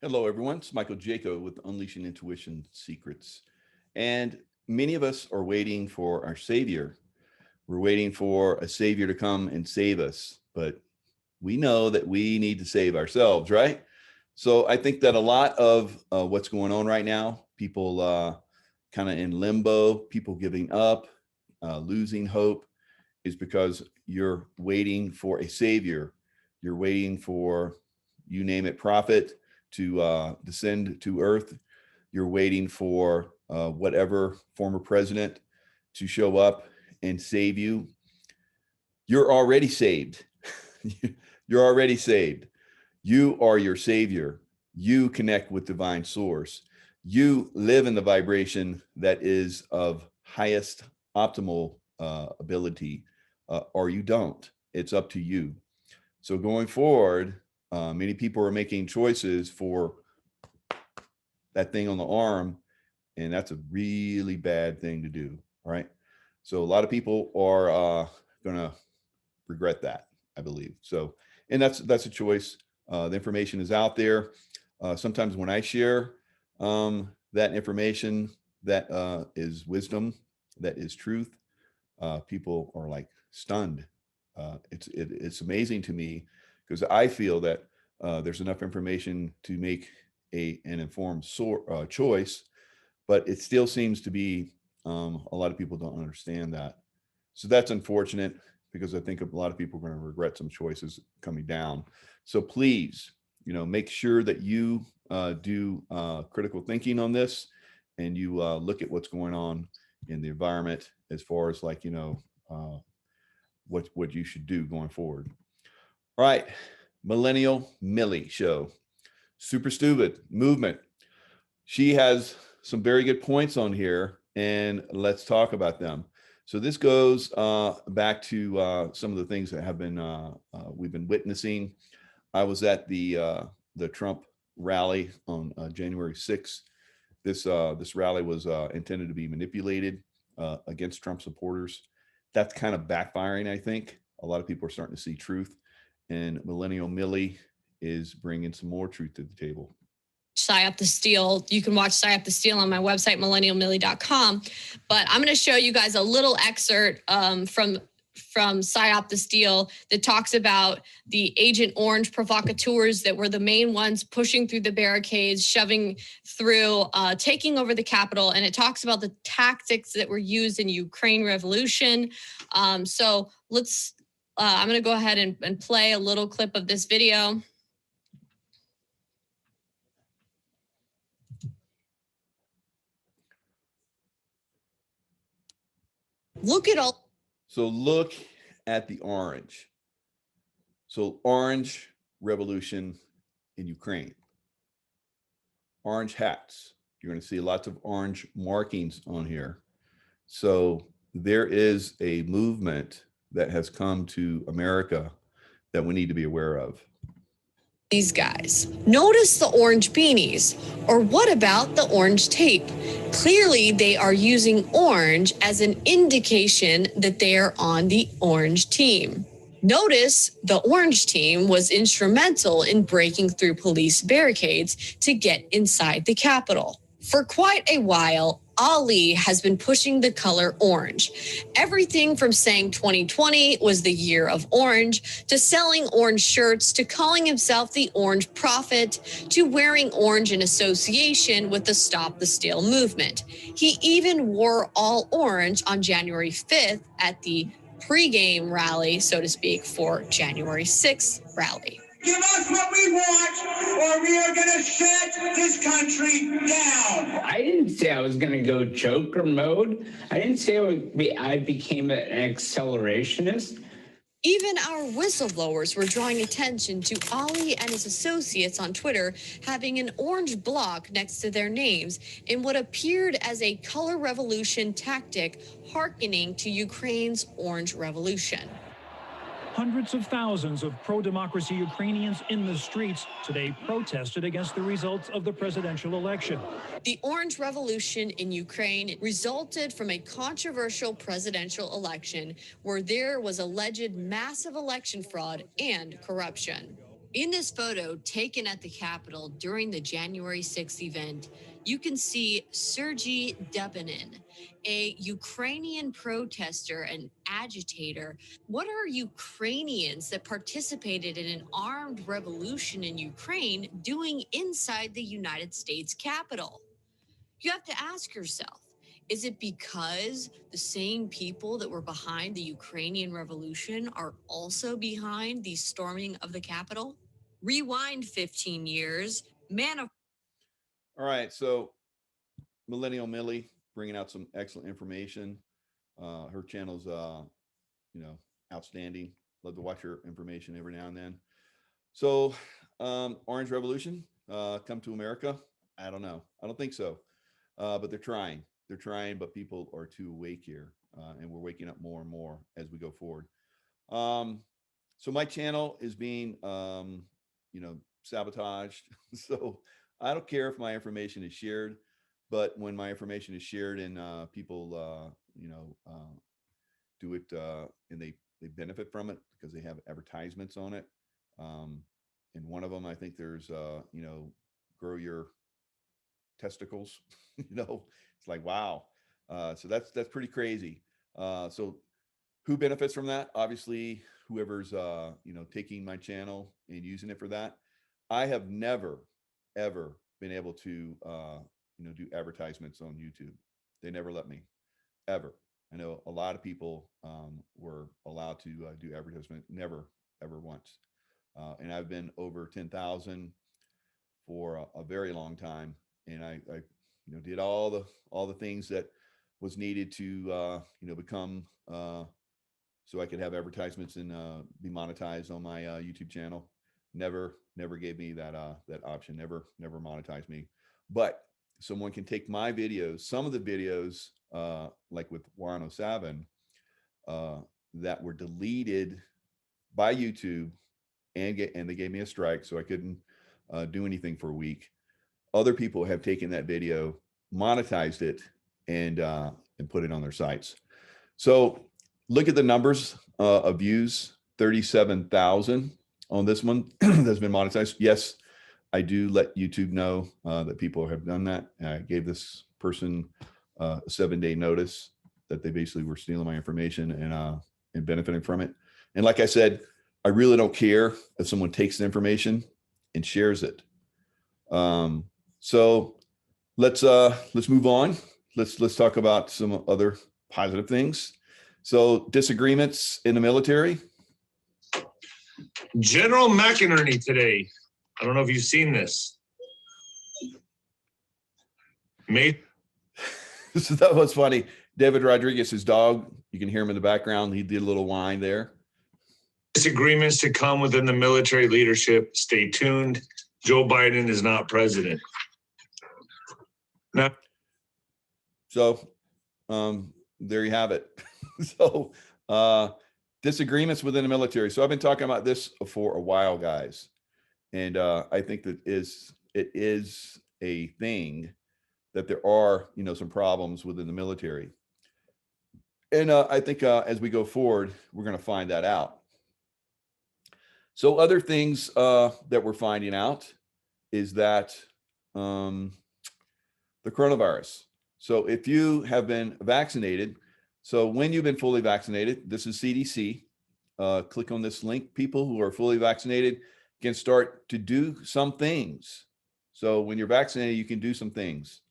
Hello, everyone. It's Michael Jaco with Unleashing Intuition Secrets. And many of us are waiting for our Savior. We're waiting for a Savior to come and save us. But we know that we need to save ourselves, right? So I think that a lot of what's going on right now, people kind of in limbo, people giving up, losing hope, is because you're waiting for a Savior. You're waiting for, you name it, prophet to descend to earth. You're waiting for whatever former president to show up and save you. You're already saved. You're already saved. You are your Savior. You connect with divine source. You live in the vibration that is of highest optimal ability, or you don't. It's up to you. So going forward, many people are making choices for that thing on the arm, and that's a really bad thing to do. All right. So a lot of people are going to regret that, I believe. So, and that's a choice. The information is out there. Sometimes when I share that information, that is wisdom, that is truth, people are like stunned. It's amazing to me, because I feel that there's enough information to make an informed choice, but it still seems to be a lot of people don't understand that. So that's unfortunate, because I think a lot of people are going to regret some choices coming down. So please, make sure that you do critical thinking on this, and you look at what's going on in the environment as far as like, what you should do going forward. All right. Millennial Millie show. Super stupid movement. She has some very good points on here, and let's talk about them. So this goes back to some of the things that have been we've been witnessing. I was at the Trump rally on January 6th. This rally was intended to be manipulated against Trump supporters. That's kind of backfiring, I think. A lot of people are starting to see truth, and Millennial Millie is bringing some more truth to the table. 𝙤𝙤𝙤𝙤. You can watch 𝙤𝙤𝙤𝙤 on my website, millennialmillie.com. But I'm going to show you guys a little excerpt from 𝙤𝙤𝙤𝙤 that talks about the Agent Orange provocateurs that were the main ones pushing through the barricades, shoving through, taking over the Capitol. And it talks about the tactics that were used in Ukraine Revolution. So let's, I'm going to go ahead and play a little clip of this video. Look at all. So look at the orange. So orange revolution in Ukraine. Orange hats. You're going to see lots of orange markings on here. So there is a movement that has come to America that we need to be aware of. These guys. Notice the orange beanies, or what about the orange tape? Clearly, they are using orange as an indication that they are on the orange team. Notice the orange team was instrumental in breaking through police barricades to get inside the Capitol. For quite a while, Ali has been pushing the color orange. Everything from saying 2020 was the year of orange, to selling orange shirts, to calling himself the Orange Prophet, to wearing orange in association with the Stop the Steal movement. He even wore all orange on January 5th at the pregame rally, so to speak, for January 6th rally. Give us what we want, or we are going to shut this country down. I didn't say I was going to go Joker mode. I didn't say I became an accelerationist. Even our whistleblowers were drawing attention to Ali and his associates on Twitter having an orange block next to their names in what appeared as a color revolution tactic hearkening to Ukraine's Orange Revolution. Hundreds of thousands of pro-democracy Ukrainians in the streets today protested against the results of the presidential election. The Orange Revolution in Ukraine resulted from a controversial presidential election where there was alleged massive election fraud and corruption. In this photo taken at the Capitol during the January 6th event, you can see 𝙒𝙤𝙤 𝙤𝙤, a Ukrainian protester and agitator. What are Ukrainians that participated in an armed revolution in Ukraine doing inside the United States Capitol? You have to ask yourself, is it because the same people that were behind the Ukrainian revolution are also behind the storming of the Capitol? Rewind 15 years, All right, so Millennial Millie bringing out some excellent information. Her channel's, outstanding. Love to watch her information every now and then. So, Orange Revolution, come to America? I don't know. I don't think so. But they're trying. They're trying, but people are too awake here, and we're waking up more and more as we go forward. So my channel is being, sabotaged. So I don't care if my information is shared, but when my information is shared and people, do it and they benefit from it because they have advertisements on it. And one of them, I think there's, grow your testicles, it's like, wow. So that's pretty crazy. So who benefits from that? Obviously, whoever's, taking my channel and using it for that. I have never, ever been able to, do advertisements on YouTube. They never let me, ever. I know a lot of people were allowed to do advertisement, never, ever once. And I've been over 10,000 for a very long time. And I did all the things that was needed to, become, so I could have advertisements and be monetized on my YouTube channel. Never gave me that option. Never monetized me. But someone can take my videos, some of the videos, like with 𝙒𝙤𝙤 that were deleted by YouTube, and they gave me a strike, so I couldn't do anything for a week. Other people have taken that video, monetized it, and put it on their sites. So look at the numbers of views, 37,000 on this one that's been monetized. Yes, I do let YouTube know that people have done that. I gave this person a 7-day notice that they basically were stealing my information and benefiting from it. And like I said, I really don't care if someone takes the information and shares it. So let's move on. Let's talk about some other positive things. So disagreements in the military. General McInerney today. I don't know if you've seen this. So that was funny. David Rodriguez, his dog, you can hear him in the background. He did a little whine there. Disagreements to come within the military leadership. Stay tuned. Joe Biden is not president. Now, so there you have it. So disagreements within the military. So I've been talking about this for a while, guys. And I think that it is a thing that there are, some problems within the military. And I think as we go forward, we're going to find that out. So other things that we're finding out is that the coronavirus. So if you have been vaccinated, so when you've been fully vaccinated, this is CDC, click on this link. People who are fully vaccinated can start to do some things. So when you're vaccinated, you can do some things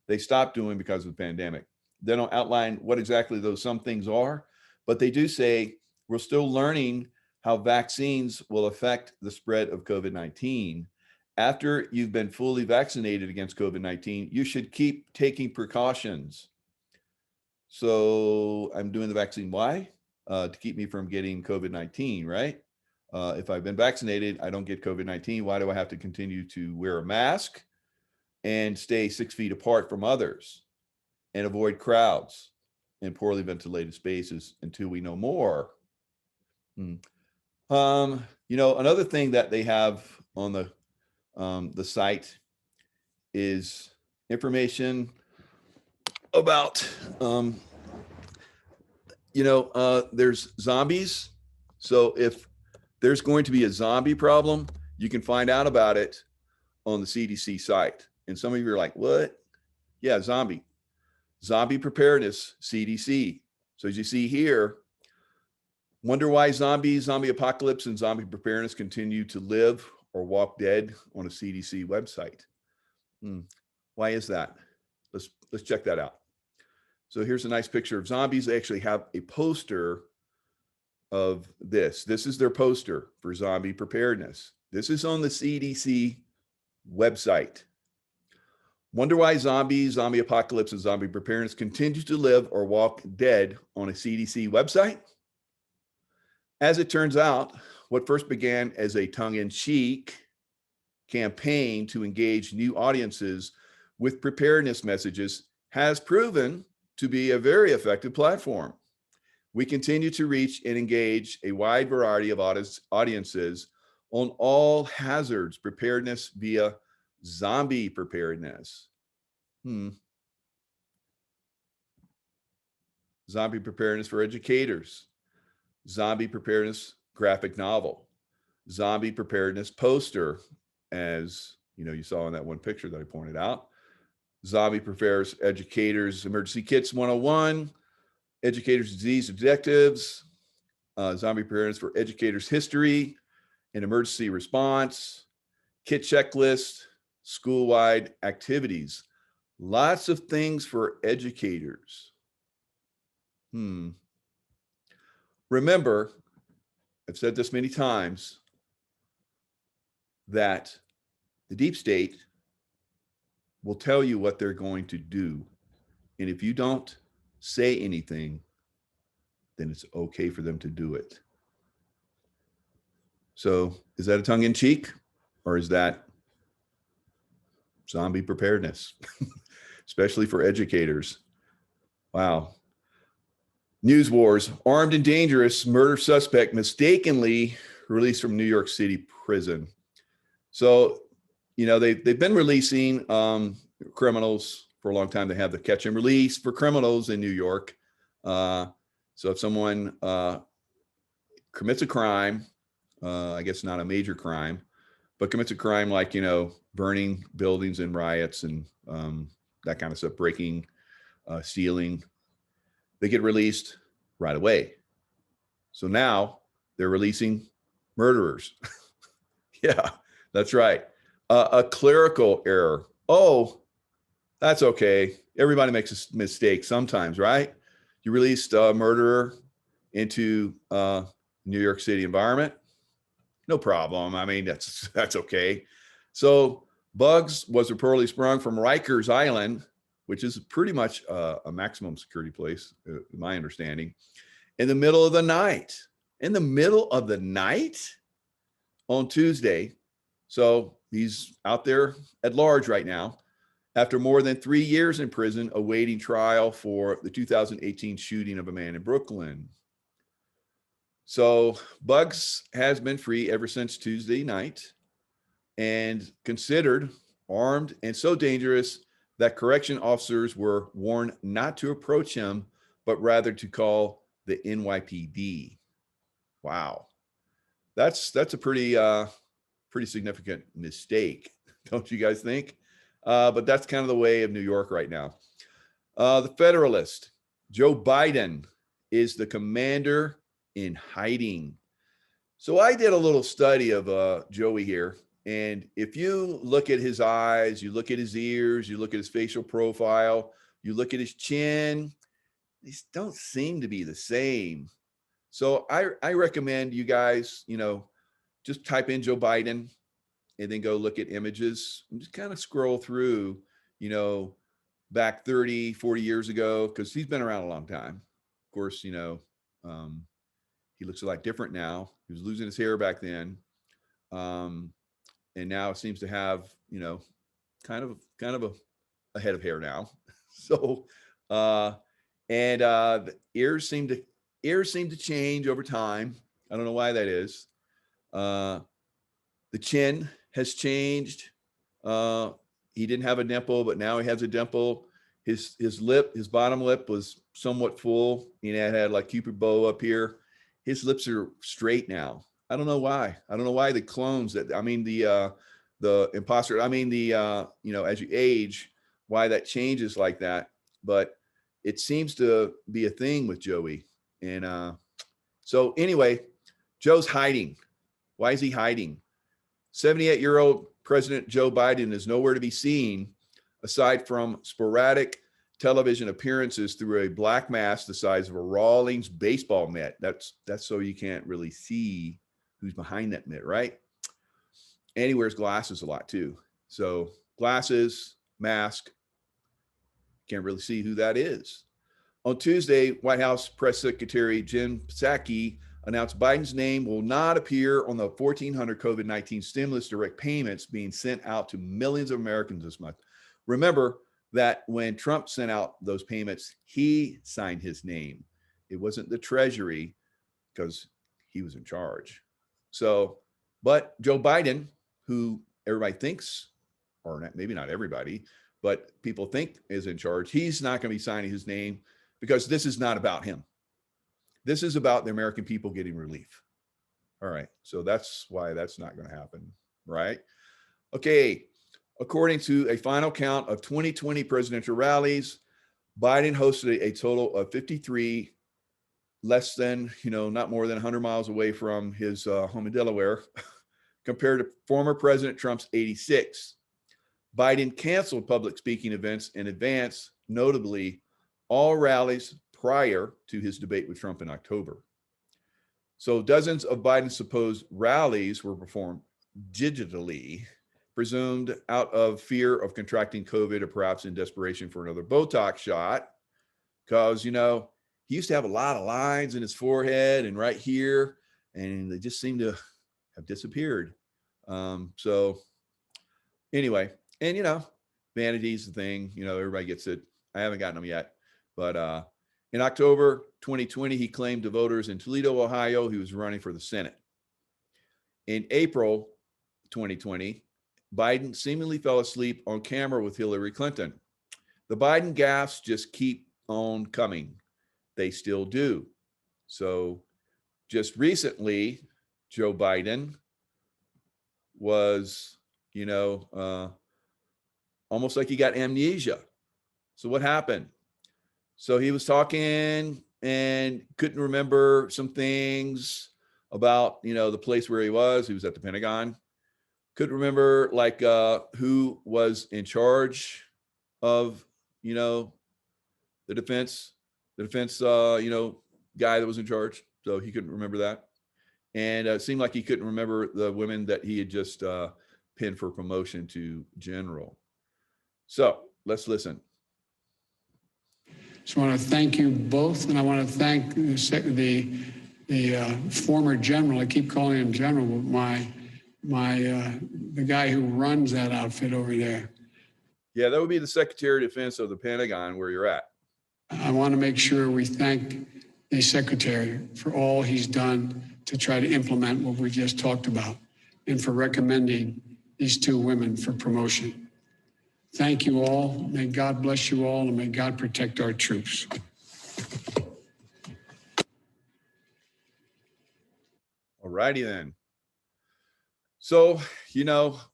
they stopped doing because of the pandemic. They don't outline what exactly those some things are, but they do say we're still learning how vaccines will affect the spread of COVID-19. After you've been fully vaccinated against COVID-19, you should keep taking precautions. So I'm doing the vaccine. Why? To keep me from getting COVID-19, right? If I've been vaccinated, I don't get COVID-19. Why do I have to continue to wear a mask and stay 6 feet apart from others and avoid crowds and poorly ventilated spaces until we know more? Another thing that they have on the site is information about, there's zombies. So if there's going to be a zombie problem, You can find out about it on the CDC site. And some of you are like, what? Yeah, zombie preparedness, CDC. So as you see here, wonder why zombies, zombie apocalypse, and zombie preparedness continue to live or walk dead on a CDC website. Why is that? Let's check that out. So here's a nice picture of zombies. They actually have a poster of this. This is their poster for zombie preparedness. This is on the CDC website. Wonder why zombies, zombie apocalypse, and zombie preparedness continue to live or walk dead on a CDC website? As it turns out, what first began as a tongue-in-cheek campaign to engage new audiences with preparedness messages has proven to be a very effective platform. We continue to reach and engage a wide variety of audiences on all hazards preparedness via zombie preparedness. Zombie preparedness for educators, zombie preparedness graphic novel, zombie preparedness poster, as you saw in that one picture that I pointed out, zombie preparedness educators emergency kits 101, educators disease objectives, zombie preparedness for educators history and emergency response, kit checklist, school-wide activities. Lots of things for educators. Remember, I've said this many times, that the deep state will tell you what they're going to do. And if you don't say anything, then it's okay for them to do it. So is that a tongue-in-cheek, or is that zombie preparedness, especially for educators? Wow. News wars, armed and dangerous murder suspect mistakenly released from New York City prison. So, they've been releasing criminals for a long time. They have the catch and release for criminals in New York. So if someone commits a crime, I guess not a major crime, but commits a crime like, burning buildings in riots and that kind of stuff, breaking, stealing, they get released right away. So now they're releasing murderers. Yeah, that's right. A clerical error. Oh, that's okay. Everybody makes a mistake sometimes, right? You released a murderer into New York City environment. No problem. I mean, that's okay. So Bugs was reportedly sprung from Rikers Island, which is pretty much a maximum security place, my understanding, in the middle of the night. In the middle of the night on Tuesday. So he's out there at large right now after more than 3 years in prison awaiting trial for the 2018 shooting of a man in Brooklyn. So Bugs has been free ever since Tuesday night and considered armed and so dangerous that correction officers were warned not to approach him, but rather to call the NYPD. Wow. That's a pretty significant mistake, don't you guys think? But that's kind of the way of New York right now. The Federalist, Joe Biden is the commander in hiding. So I did a little study of Joey here. And if you look at his eyes, you look at his ears, you look at his facial profile, you look at his chin, these don't seem to be the same. So I recommend you guys, just type in Joe Biden and then go look at images and just kind of scroll through, back 30, 40 years ago, because he's been around a long time. Of course, he looks a lot different now. He was losing his hair back then. And now seems to have, kind of a head of hair now. So, the ears seem to change over time. I don't know why that is. The chin has changed. He didn't have a dimple, but now he has a dimple. His bottom lip was somewhat full. It had like Cupid bow up here. His lips are straight now. I don't know why. I don't know why the clones that, I mean, the imposter, I mean, you know, as you age, why that changes like that. But it seems to be a thing with Joey. And so anyway, Joe's hiding. Why is he hiding? 78-year-old President Joe Biden is nowhere to be seen aside from sporadic television appearances through a black mask the size of a Rawlings baseball mitt. That's so you can't really see who's behind that mitt, right? And he wears glasses a lot too. So glasses, mask, can't really see who that is. On Tuesday, White House Press Secretary Jen Psaki announced Biden's name will not appear on the 1,400 COVID-19 stimulus direct payments being sent out to millions of Americans this month. Remember that when Trump sent out those payments, he signed his name. It wasn't the Treasury because he was in charge. So, but Joe Biden, who everybody thinks, or not, maybe not everybody, but people think is in charge, he's not going to be signing his name because this is not about him. This is about the American people getting relief. All right. So that's why that's not going to happen. Right. Okay. According to a final count of 2020 presidential rallies, Biden hosted a total of 53, less than, not more than 100 miles away from his home in Delaware, compared to former President Trump's 86. Biden canceled public speaking events in advance, notably all rallies prior to his debate with Trump in October. So dozens of Biden's supposed rallies were performed digitally, presumed out of fear of contracting COVID or perhaps in desperation for another Botox shot. Because, he used to have a lot of lines in his forehead and right here, and they just seem to have disappeared. So anyway, and, vanity's the thing, everybody gets it. I haven't gotten them yet. But in October 2020, he claimed to voters in Toledo, Ohio, he was running for the Senate. In April 2020, Biden seemingly fell asleep on camera with Hillary Clinton. The Biden gaffes just keep on coming. They still do. So just recently, Joe Biden was, almost like he got amnesia. So what happened? So he was talking and couldn't remember some things about, the place where he was. He was at the Pentagon. Couldn't remember who was in charge of, the defense, guy that was in charge. So he couldn't remember that. And it seemed like he couldn't remember the women that he had just pinned for promotion to general. So let's listen. So I want to thank you both, and I want to thank the former general. I keep calling him general, but the guy who runs that outfit over there. Yeah, that would be the Secretary of Defense of the Pentagon, where you're at. I want to make sure we thank the Secretary for all he's done to try to implement what we just talked about, and for recommending these two women for promotion. Thank you all. May God bless you all, and may God protect our troops. All righty then. So,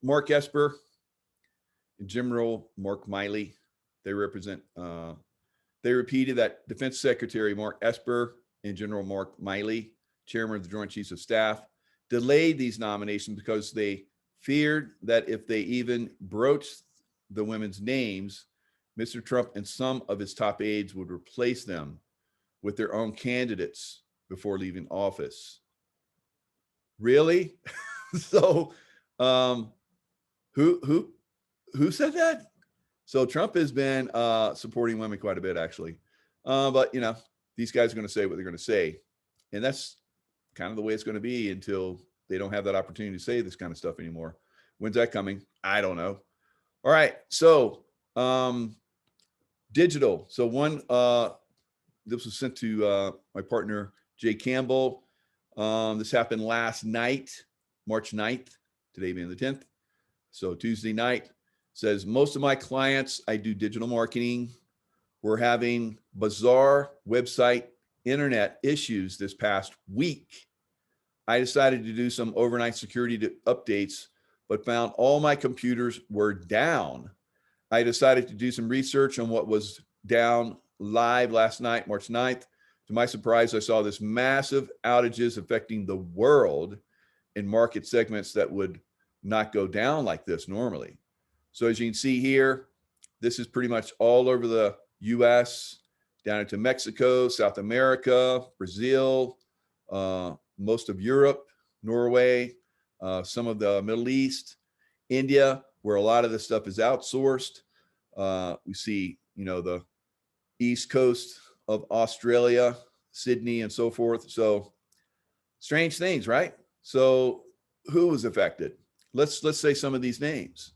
Mark Esper and General Mark Milley, they represent, they repeated that Defense Secretary Mark Esper and General Mark Milley, Chairman of the Joint Chiefs of Staff, delayed these nominations because they feared that if they even broached the women's names, Mr. Trump and some of his top aides would replace them with their own candidates before leaving office. Really? So, who said that? So Trump has been supporting women quite a bit, actually. But these guys are going to say what they're going to say, and that's kind of the way it's going to be until they don't have that opportunity to say this kind of stuff anymore. When's that coming? I don't know. All right. So, digital. So one, this was sent to my partner, Jay Campbell. This happened last night, March 9th, today being the 10th. So Tuesday night. Says, most of my clients, I do digital marketing. We're having bizarre website internet issues this past week. I decided to do some overnight security updates, but found all my computers were down. I decided to do some research on what was down live last night, March 9th. To my surprise, I saw this massive outages affecting the world in market segments that would not go down like this normally. So as you can see here, this is pretty much all over the US, down into Mexico, South America, Brazil, most of Europe, Norway, some of the Middle East, India, where a lot of this stuff is outsourced. We see, the East Coast of Australia, Sydney, and so forth. So strange things, right? So who was affected? Let's say some of these names.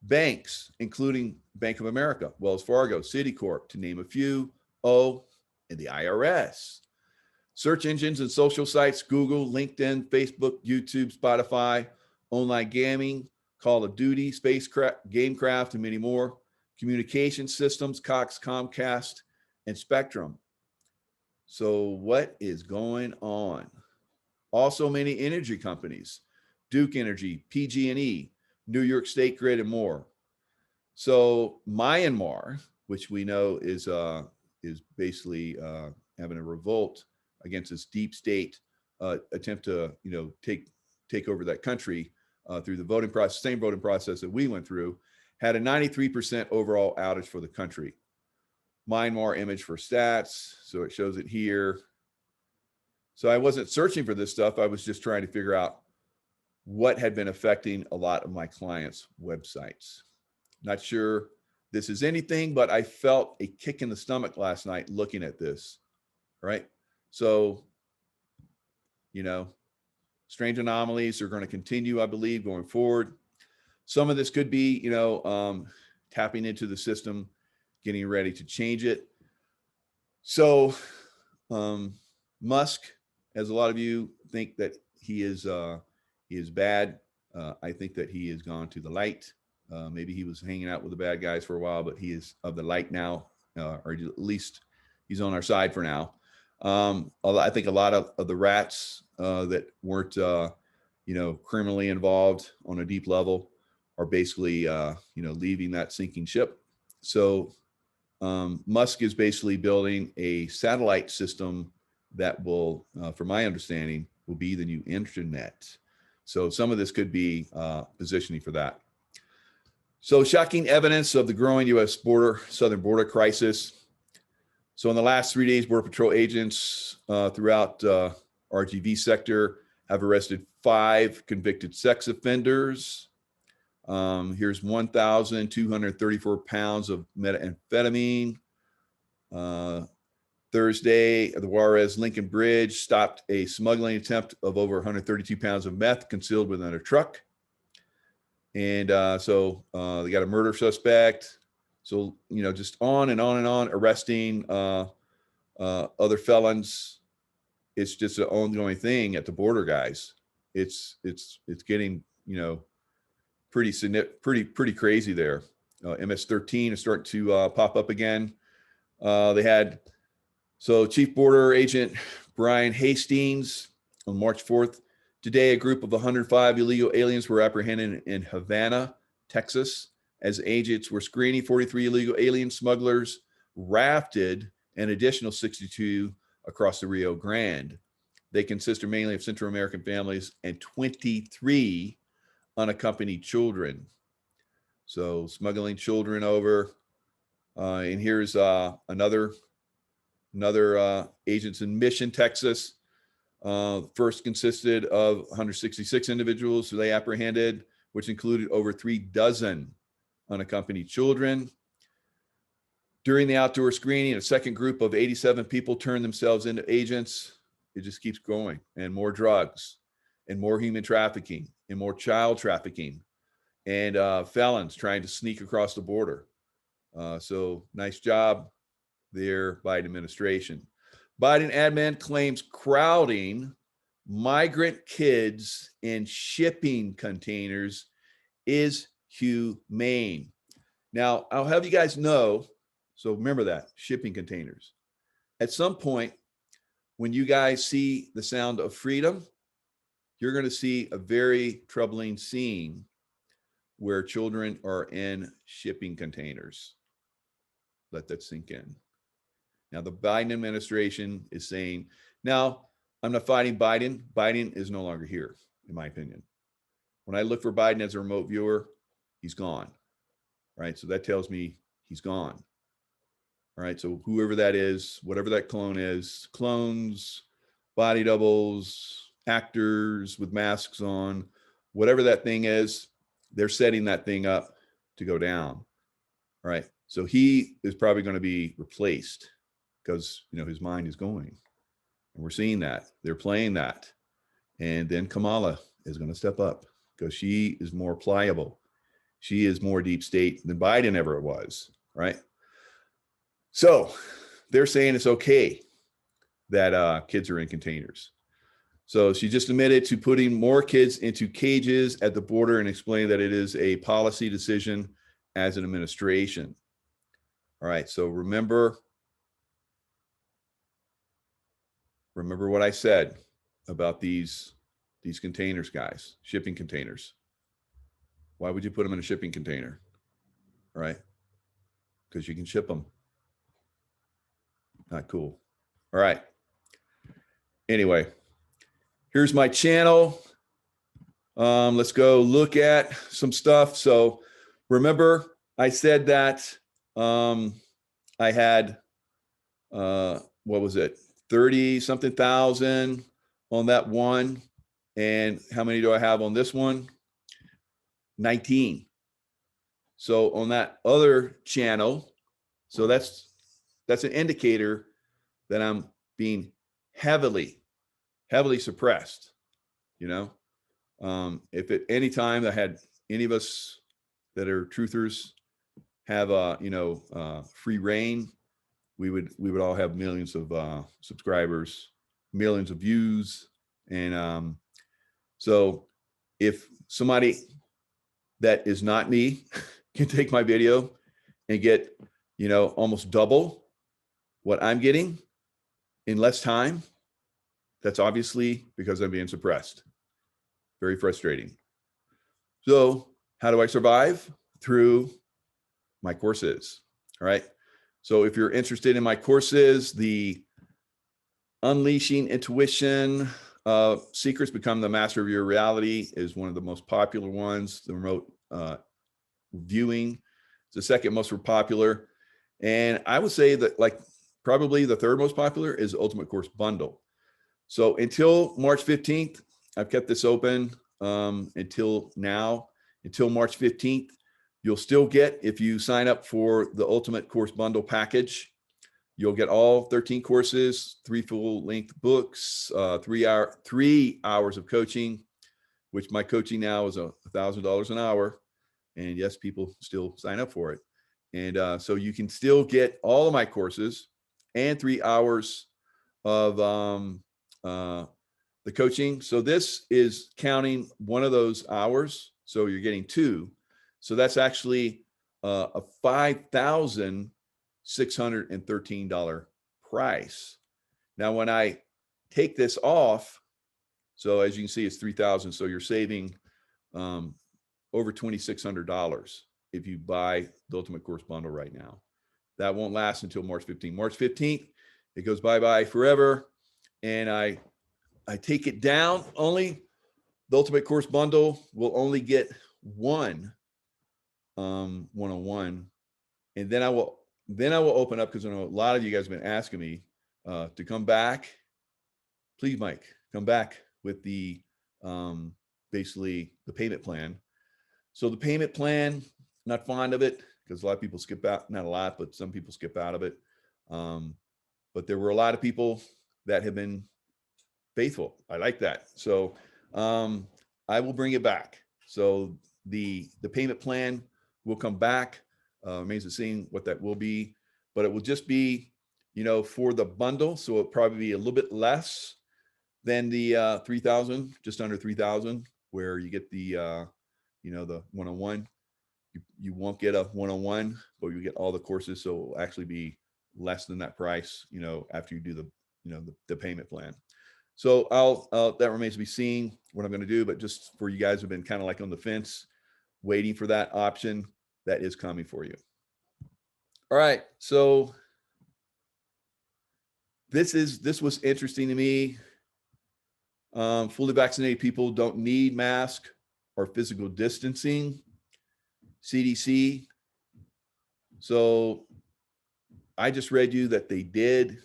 Banks, including Bank of America, Wells Fargo, Citicorp, to name a few, and the IRS. Search engines and social sites, Google, LinkedIn, Facebook, YouTube, Spotify, online gaming, Call of Duty, spacecraft, Gamecraft, and many more. Communication systems, Cox, Comcast, and Spectrum. So what is going on? Also many energy companies, Duke Energy, PG&E, New York State Grid, and more. So Myanmar, which we know is basically having a revolt against this deep state attempt to take over that country through the voting process, same voting process that we went through, had a 93% overall outage for the country. Myanmar image for stats, so it shows it here. So I wasn't searching for this stuff. I was just trying to figure out what had been affecting a lot of my clients' websites. Not sure this is anything, but I felt a kick in the stomach last night looking at this, right? So, strange anomalies are going to continue, I believe, going forward. Some of this could be, tapping into the system, getting ready to change it. So Musk, as a lot of you think that he is bad, I think that he has gone to the light. Maybe he was hanging out with the bad guys for a while, but he is of the light now, or at least he's on our side for now. I think a lot of the rats that weren't, criminally involved on a deep level are basically, leaving that sinking ship. So Musk is basically building a satellite system that will, from my understanding, will be the new internet. So some of this could be positioning for that. So shocking evidence of the growing U.S. southern border crisis. So in the last 3 days, Border Patrol agents throughout RGV sector have arrested 5 convicted sex offenders. Here's 1,234 pounds of methamphetamine. Thursday, the Juarez Lincoln Bridge stopped a smuggling attempt of over 132 pounds of meth concealed within a truck. And so they got a murder suspect. So, just on and on and on, arresting other felons. It's just an ongoing thing at the border, guys. It's getting, pretty crazy there. MS-13 is starting to pop up again. So Chief Border Agent Brian Hastings on March 4th. Today, a group of 105 illegal aliens were apprehended in Havana, Texas, as agents were screening 43 illegal alien smugglers, rafted an additional 62 across the Rio Grande. They consisted mainly of Central American families and 23 unaccompanied children. So smuggling children over. And here's another agents in Mission, Texas. First consisted of 166 individuals who they apprehended, which included over 36 unaccompanied children. During the outdoor screening, a second group of 87 people turned themselves into agents. It just keeps growing, and more drugs, and more human trafficking, and more child trafficking, and felons trying to sneak across the border. So nice job there, Biden administration. Biden admin claims crowding migrant kids in shipping containers is humane. Now, I'll have you guys know, so remember that, shipping containers. At some point, when you guys see the Sound of Freedom, you're going to see a very troubling scene where children are in shipping containers. Let that sink in. Now, the Biden administration is saying, now, I'm not fighting Biden. Biden is no longer here, in my opinion. When I look for Biden as a remote viewer, he's gone, right? So that tells me he's gone. All right, so whoever that is, whatever that clone is, clones, body doubles, actors with masks on, whatever that thing is, they're setting that thing up to go down. All right, so he is probably going to be replaced because, you know, his mind is going. And we're seeing that. They're playing that. And then Kamala is going to step up because she is more pliable. She is more deep state than Biden ever was, right? So they're saying it's okay that kids are in containers. So she just admitted to putting more kids into cages at the border and explained that it is a policy decision as an administration. All right, so remember what I said about these containers, guys, shipping containers. Why would you put them in a shipping container? All right, because you can ship them. Not cool. All right. Anyway, here's my channel. Let's go look at some stuff. So remember, I said that I had, what was it? 30 something thousand on that one. And how many do I have on this one? 19. So on that other channel, so that's an indicator that I'm being heavily suppressed. You know, if at any time I had any of us that are truthers have free reign, we would all have millions of subscribers, millions of views. And so if somebody that is not me can take my video and get, you know, almost double what I'm getting in less time, that's obviously because I'm being suppressed. Very frustrating. So how do I survive? Through my courses. All right. So if you're interested in my courses, the Unleashing Intuition, Secrets Become the Master of Your Reality is one of the most popular ones. The remote viewing is the second most popular. And I would say that like probably the third most popular is Ultimate Course Bundle. So until March 15th, I've kept this open until now, until March 15th. You'll still get, if you sign up for the Ultimate Course Bundle package, you'll get all 13 courses, 3 full-length books, 3 hours of coaching, which my coaching now is $1,000 an hour. And yes, people still sign up for it. And so you can still get all of my courses and 3 hours of the coaching. So this is counting one of those hours. So you're getting 2. So that's actually a $5,613 price. Now, when I take this off, so as you can see, it's $3,000. So you're saving over $2,600 if you buy the Ultimate Course Bundle right now. That won't last until March 15th. March 15th, it goes bye-bye forever. And I take it down. Only the Ultimate Course Bundle will only get one one-on-one. And then I will open up, because I know a lot of you guys have been asking me to come back. Please, Mike, come back with the basically the payment plan. So the payment plan, not fond of it because a lot of people skip out, not a lot, but some people skip out of it. But there were a lot of people that have been faithful. I like that. So I will bring it back. So the payment plan will come back. Remains to see what that will be, but it will just be, you know, for the bundle. So it'll probably be a little bit less than the 3,000, just under 3,000, where you get the, you know, the one-on-one. You won't get a one-on-one, but you get all the courses. So it will actually be less than that price, you know, after you do the, you know, the payment plan. So that remains to be seen what I'm going to do, but just for you guys who've been kind of like on the fence, waiting for that option, that is coming for you. All right. So this was interesting to me. Fully vaccinated people don't need mask or physical distancing. CDC. So I just read you that they did.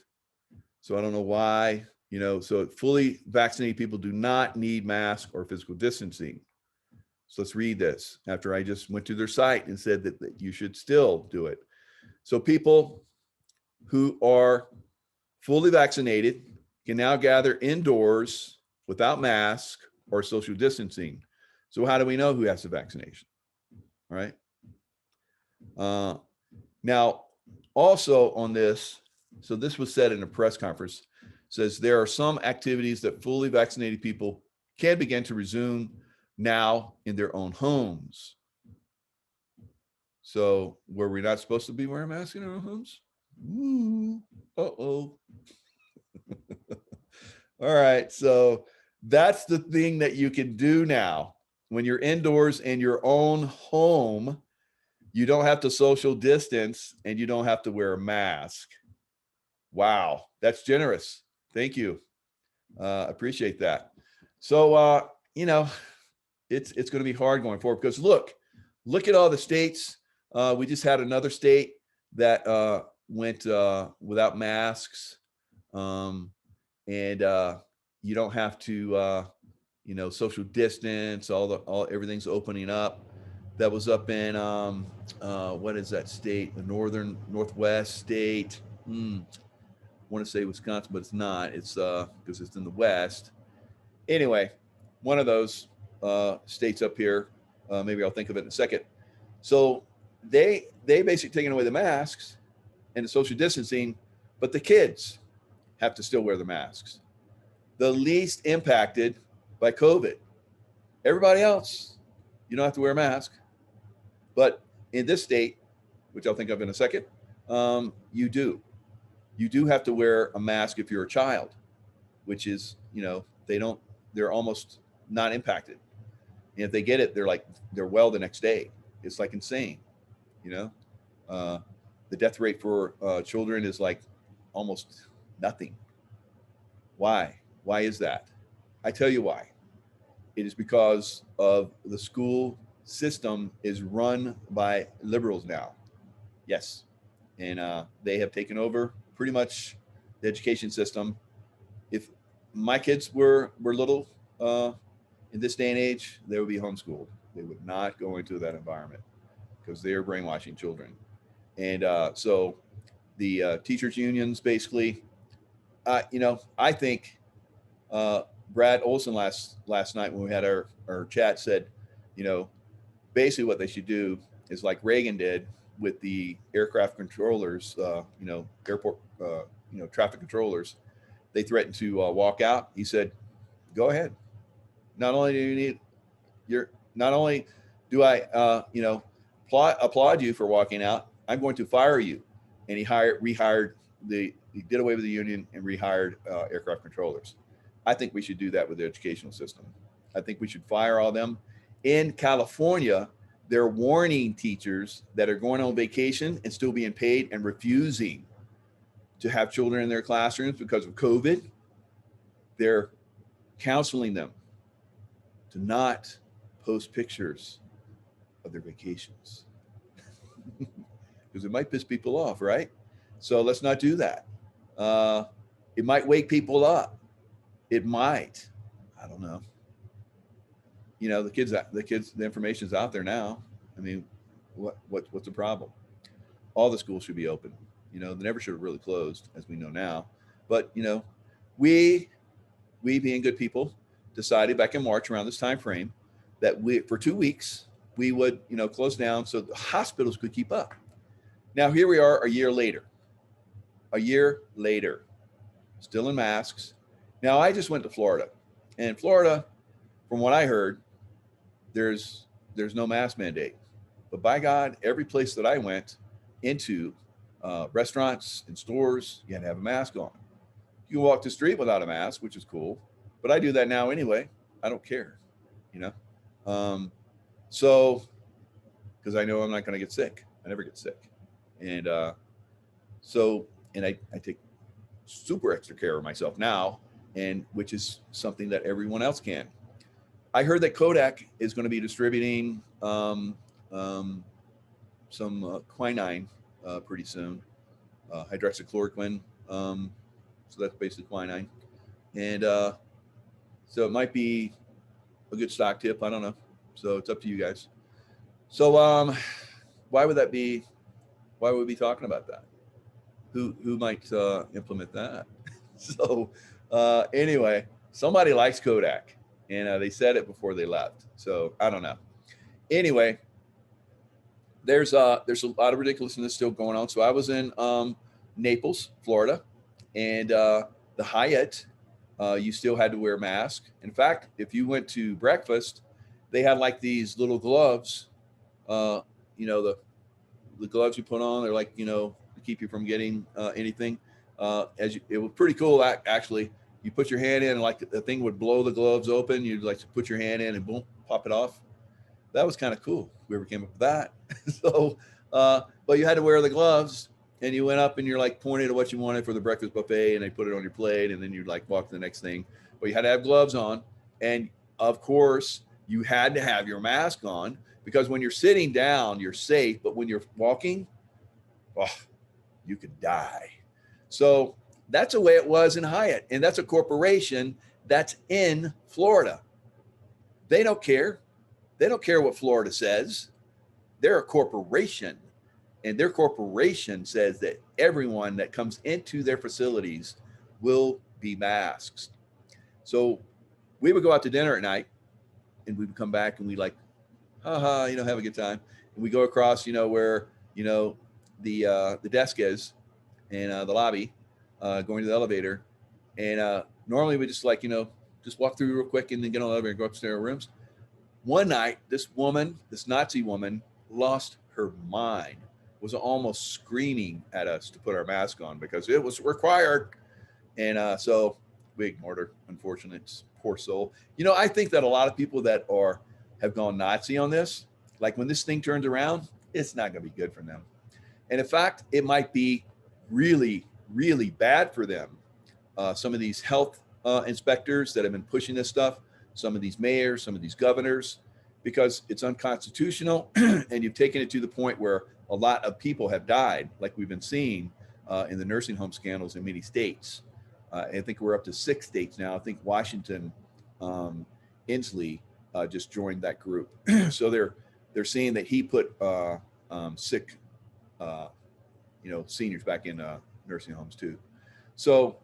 So I don't know why, so fully vaccinated people do not need mask or physical distancing. So let's read this after I just went to their site and said that you should still do it. So people who are fully vaccinated can now gather indoors without mask or social distancing. So how do we know who has the vaccination? All right. Now, also on this, so this was said in a press conference, says there are some activities that fully vaccinated people can begin to resume now in their own homes. So were we not supposed to be wearing masks in our own homes? Ooh, uh-oh. All right, so that's the thing that you can do now. When you're indoors in your own home, you don't have to social distance and you don't have to wear a mask. Wow, that's generous. Thank you. Appreciate that. So, it's going to be hard going forward because look at all the states. We just had another state that went without masks, and you don't have to, social distance. Everything's opening up. That was up in what is that state? The northwest state. I want to say Wisconsin, but it's not. It's because it's in the west. Anyway, one of those states up here. Maybe I'll think of it in a second. So they basically taken away the masks and the social distancing, but the kids have to still wear the masks. The least impacted by COVID. Everybody else, you don't have to wear a mask. But in this state, which I'll think of in a second, you do. You do have to wear a mask if you're a child, which is, they're almost not impacted. And if they get it, they're well the next day. It's like insane, the death rate for children is like almost nothing. Why? Why is that? I tell you why. It is because of the school system is run by liberals now. Yes. And they have taken over pretty much the education system. If my kids were little in this day and age, they would be homeschooled. They would not go into that environment because they are brainwashing children. And so the teachers unions basically, I think Brad Olson last night when we had our chat said, basically what they should do is like Reagan did with the aircraft controllers, airport, traffic controllers. They threatened to walk out. He said, go ahead. Not only do I, applaud you for walking out, I'm going to fire you. And he did away with the union and rehired aircraft controllers. I think we should do that with the educational system. I think we should fire all them. In California, they're warning teachers that are going on vacation and still being paid and refusing to have children in their classrooms because of COVID. They're counseling them to not post pictures of their vacations because it might piss people off, right? So let's not do that. It might wake people up. It might. I don't know. The information's out there now. I mean, what's the problem? All the schools should be open. They never should have really closed, as we know now. But we being good people decided back in March around this time frame that for 2 weeks we would close down so the hospitals could keep up. Now here we are a year later, still in masks. Now I just went to Florida, and Florida, from what I heard, there's no mask mandate. But by God, every place that I went into, restaurants and stores, you had to have a mask on. You can walk the street without a mask, which is cool, but I do that now anyway. I don't care, you know? So, because I know I'm not going to get sick. I never get sick. And and I take super extra care of myself now, and which is something that everyone else can. I heard that Kodak is going to be distributing some quinine pretty soon, 𝙀𝙗𝙤𝙈. So that's basically quinine. And so it might be a good stock tip. I don't know. So it's up to you guys. So why would that be? Why would we be talking about that? Who might implement that? So anyway, somebody likes Kodak, and they said it before they left. So I don't know. Anyway, there's a lot of ridiculousness still going on. So I was in Naples, Florida, and the Hyatt, you still had to wear a mask. In fact, if you went to breakfast, they had like these little gloves, you know, the gloves you put on, they're like, you know, to keep you from getting anything. It was pretty cool, actually. You put your hand in, and like the thing would blow the gloves open. You'd like to put your hand in and boom, pop it off. That was kind of cool. Whoever came up with that. So, but you had to wear the gloves, and you went up and you're like pointing to what you wanted for the breakfast buffet, and they put it on your plate, and then you'd like walk to the next thing. But you had to have gloves on, and of course you had to have your mask on, because when you're sitting down, you're safe, but when you're walking, oh, you could die. So that's the way it was in Hyatt, and that's a corporation that's in Florida. They don't care. They don't care what Florida says. They're a corporation, and their corporation says that everyone that comes into their facilities will be masked. So we would go out to dinner at night, and we would come back and we like, haha, you know, have a good time. And we go across, you know, where, you know, the desk is, and the lobby, going to the elevator. And normally we just like, you know, just walk through real quick and then get on the elevator and go upstairs to our rooms. One night, this woman, this Nazi woman, lost her mind, was almost screaming at us to put our mask on because it was required. And so we ignored her, unfortunately. Poor soul. You know, I think that a lot of people that have gone Nazi on this, like when this thing turns around, it's not going to be good for them. And in fact, it might be really, really bad for them. Some of these health inspectors that have been pushing this stuff, some of these mayors, some of these governors, because it's unconstitutional, and you've taken it to the point where a lot of people have died, like we've been seeing in the nursing home scandals in many states. I think we're up to 6 states now. I think Washington, Inslee just joined that group. So they're saying that he put sick, you know, seniors back in nursing homes too. So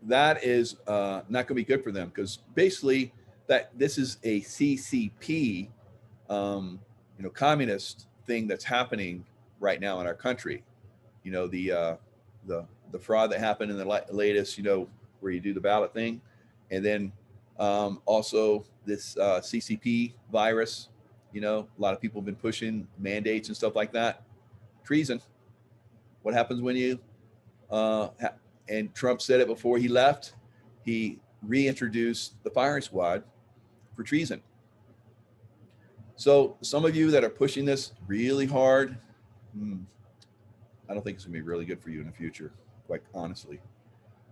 that is not going to be good for them, because basically that this is a CCP, you know, communist thing that's happening right now in our country. You know, the fraud that happened in the latest, you know, where you do the ballot thing, and then also this CCP virus. You know, a lot of people have been pushing mandates and stuff like that. Treason. What happens when you and Trump said it before he left, he reintroduced the firing squad for treason. So some of you that are pushing this really hard, I don't think it's gonna be really good for you in the future, quite honestly.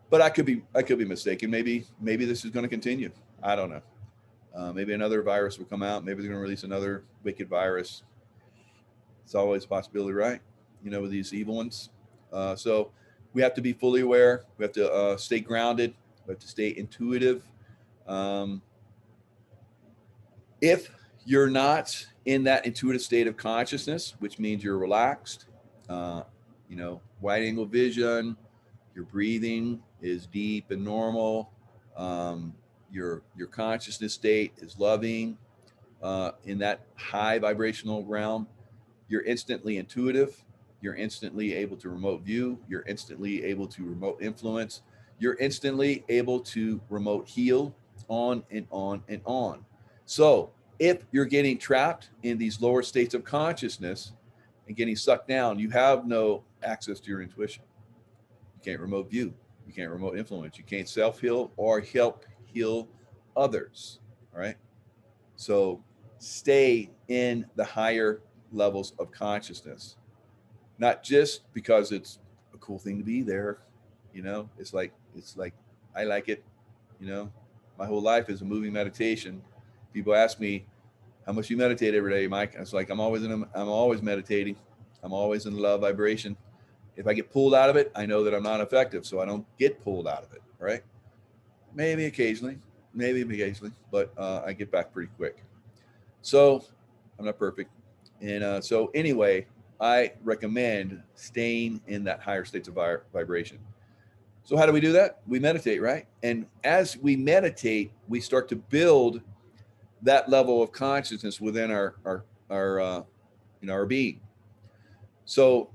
But I could be mistaken. Maybe this is going to continue. I don't know. Maybe another virus will come out. Maybe they're going to release another wicked virus. It's always a possibility, right? You know, with these evil ones. So we have to be fully aware. We have to stay grounded. We have to stay intuitive. If you're not in that intuitive state of consciousness, which means you're relaxed, you know, wide angle vision, your breathing is deep and normal, your consciousness state is loving, in that high vibrational realm, you're instantly intuitive, you're instantly able to remote view, you're instantly able to remote influence, you're instantly able to remote heal, on and on and on. So if you're getting trapped in these lower states of consciousness and getting sucked down, you have no access to your intuition. You can't remote view. You can't remote influence. You can't self-heal or help heal others. All right. So stay in the higher levels of consciousness, not just because it's a cool thing to be there. You know, it's like I like it. You know, my whole life is a moving meditation. People ask me, how much you meditate every day, Mike? It's like, I'm always meditating. I'm always in the love vibration. If I get pulled out of it, I know that I'm not effective. So I don't get pulled out of it. Right. Maybe occasionally, but I get back pretty quick. So I'm not perfect. And so anyway, I recommend staying in that higher states of vibration. So how do we do that? We meditate, right? And as we meditate, we start to build that level of consciousness within our being. So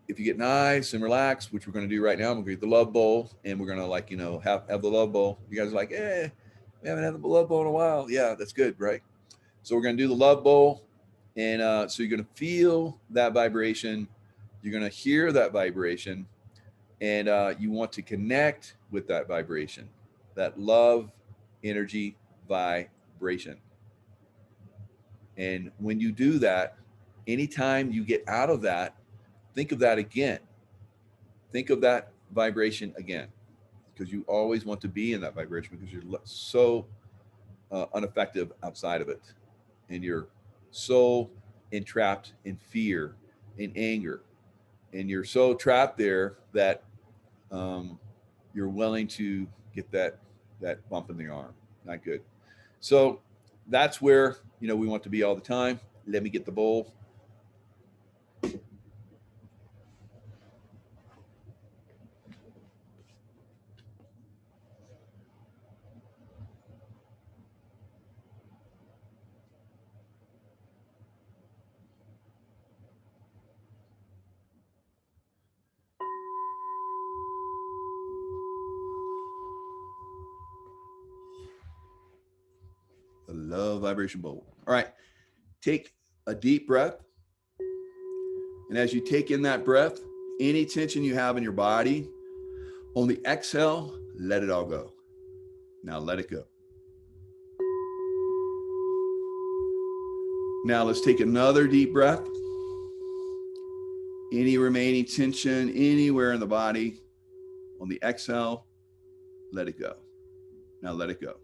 if you get nice and relaxed, which we're going to do right now, I'm going to get the love bowl, and we're going to have the love bowl. You guys are like, we haven't had the love bowl in a while. Yeah, that's good, right? So we're going to do the love bowl. And so you're going to feel that vibration. You're going to hear that vibration. And you want to connect with that vibration, that love energy vibration. And when you do that, anytime you get out of that, think of that again. Think of that vibration again, because you always want to be in that vibration, because you're so ineffective outside of it. And you're so entrapped in fear, in anger. And you're so trapped there that you're willing to get that bump in the arm. Not good. So that's where, we want to be all the time. Let me get the bowl. The love vibration bowl. All right. Take a deep breath. And as you take in that breath, any tension you have in your body, on the exhale, let it all go. Now let it go. Now let's take another deep breath. Any remaining tension anywhere in the body, on the exhale, let it go. Now let it go.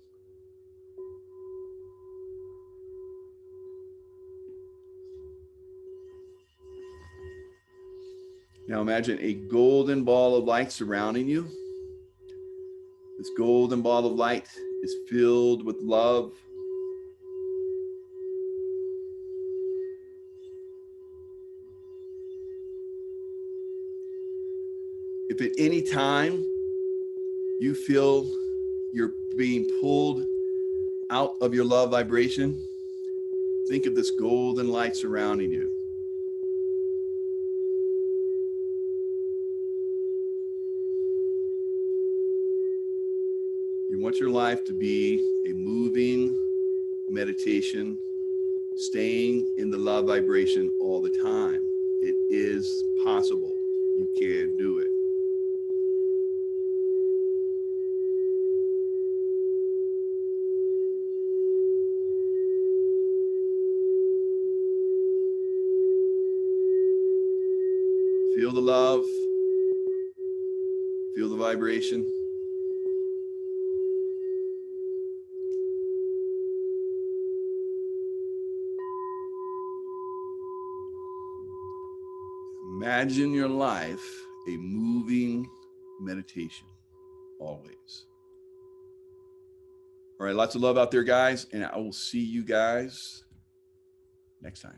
Now imagine a golden ball of light surrounding you. This golden ball of light is filled with love. If at any time you feel you're being pulled out of your love vibration, think of this golden light surrounding you. You want your life to be a moving meditation, staying in the love vibration all the time. It is possible. You can do it. Feel the love, feel the vibration. Imagine your life a moving meditation, always. All right, lots of love out there, guys, and I will see you guys next time.